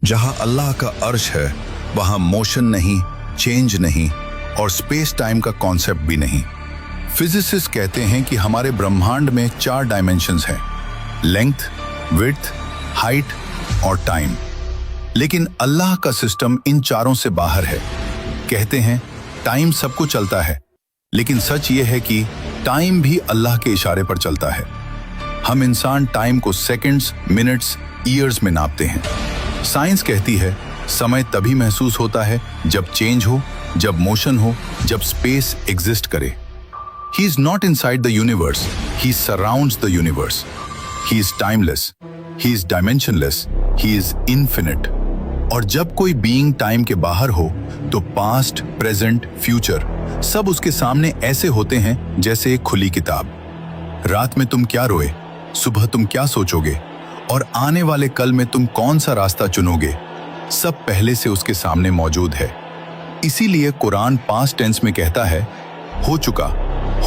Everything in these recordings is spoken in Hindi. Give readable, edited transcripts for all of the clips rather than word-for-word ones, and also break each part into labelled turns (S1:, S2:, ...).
S1: जहां अल्लाह का अर्श है वहां मोशन नहीं, चेंज नहीं और स्पेस टाइम का कॉन्सेप्ट भी नहीं। फिजिसिस्ट कहते हैं कि हमारे ब्रह्मांड में 4 डायमेंशंस हैं, लेंथ, विड्थ, हाइट और टाइम। लेकिन अल्लाह का सिस्टम इन चारों से बाहर है। कहते हैं टाइम सबको चलता है, लेकिन सच ये है कि टाइम भी अल्लाह के इशारे पर चलता है। हम इंसान टाइम को सेकंड्स, मिनट्स, ईयर्स में नापते हैं। साइंस कहती है समय तभी महसूस होता है जब चेंज हो, जब मोशन हो, जब स्पेस एग्जिस्ट करे। ही is not inside the universe, he surrounds the universe. He is timeless, he is dimensionless, he is infinite. और जब कोई बीइंग टाइम के बाहर हो तो पास्ट, प्रेजेंट, फ्यूचर सब उसके सामने ऐसे होते हैं जैसे एक खुली किताब। रात में तुम क्या रोए, सुबह तुम क्या सोचोगे और आने वाले कल में तुम कौन सा रास्ता चुनोगे, सब पहले से उसके सामने मौजूद है। इसीलिए कुरान पास्ट टेंस में कहता है हो चुका,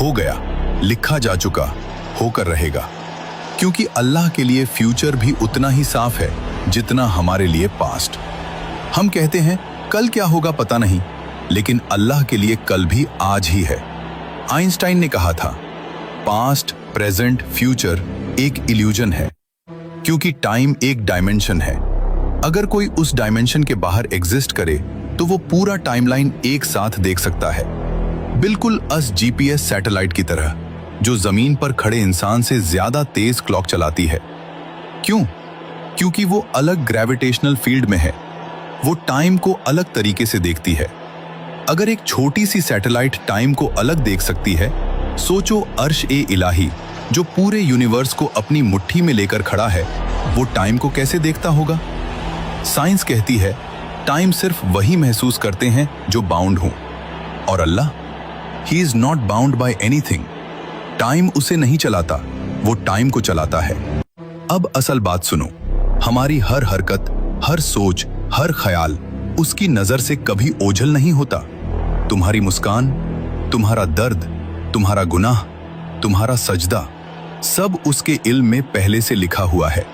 S1: हो गया, लिखा जा चुका, होकर रहेगा। क्योंकि अल्लाह के लिए फ्यूचर भी उतना ही साफ है जितना हमारे लिए पास्ट। हम कहते हैं कल क्या होगा पता नहीं, लेकिन अल्लाह के लिए कल भी आज ही है। आइंस्टाइन ने कहा था पास्ट, प्रेजेंट, फ्यूचर एक इल्यूजन है, क्योंकि टाइम एक डायमेंशन है। अगर कोई उस डायमेंशन के बाहर एग्जिस्ट करे तो वो पूरा टाइमलाइन एक साथ देख सकता है, बिल्कुल अस जीपीएस सैटेलाइट की तरह, जो जमीन पर खड़े इंसान से ज्यादा तेज क्लॉक चलाती है। क्यों? क्योंकि वो अलग ग्रेविटेशनल फील्ड में है, वो टाइम को अलग तरीके से देखती है। अगर एक छोटी सी सैटेलाइट टाइम को अलग देख सकती है, सोचो अर्श ए इलाही जो पूरे यूनिवर्स को अपनी मुट्ठी में लेकर खड़ा है, वो टाइम को कैसे देखता होगा? साइंस कहती है टाइम सिर्फ वही महसूस करते हैं जो बाउंड हों, और अल्लाह, he is not bound by anything. Time उसे नहीं चलाता, वो टाइम को चलाता है। अब असल बात सुनो, हमारी हर हरकत, हर सोच, हर ख्याल उसकी नजर से कभी ओझल नहीं होता। तुम्हारी मुस्कान, तुम्हारा दर्द, तुम्हारा गुनाह, तुम्हारा सजदा, सब उसके इल्म में पहले से लिखा हुआ है।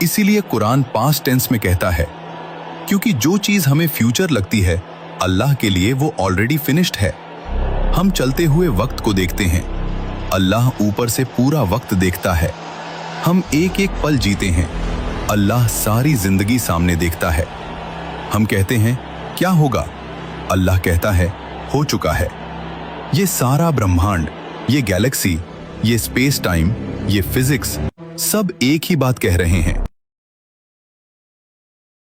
S1: इसीलिए कुरान पास्ट टेंस में कहता है क्योंकि जो चीज हमें फ्यूचर लगती है, अल्लाह के लिए वो ऑलरेडी फिनिश्ड है। हम चलते हुए वक्त को देखते हैं, अल्लाह ऊपर से पूरा वक्त देखता है। हम एक एक पल जीते हैं, अल्लाह सारी जिंदगी सामने देखता है। हम कहते हैं क्या होगा, अल्लाह कहता है हो चुका है। ये सारा ब्रह्मांड, ये गैलेक्सी, ये स्पेस टाइम, ये फिजिक्स सब एक ही बात कह रहे हैं,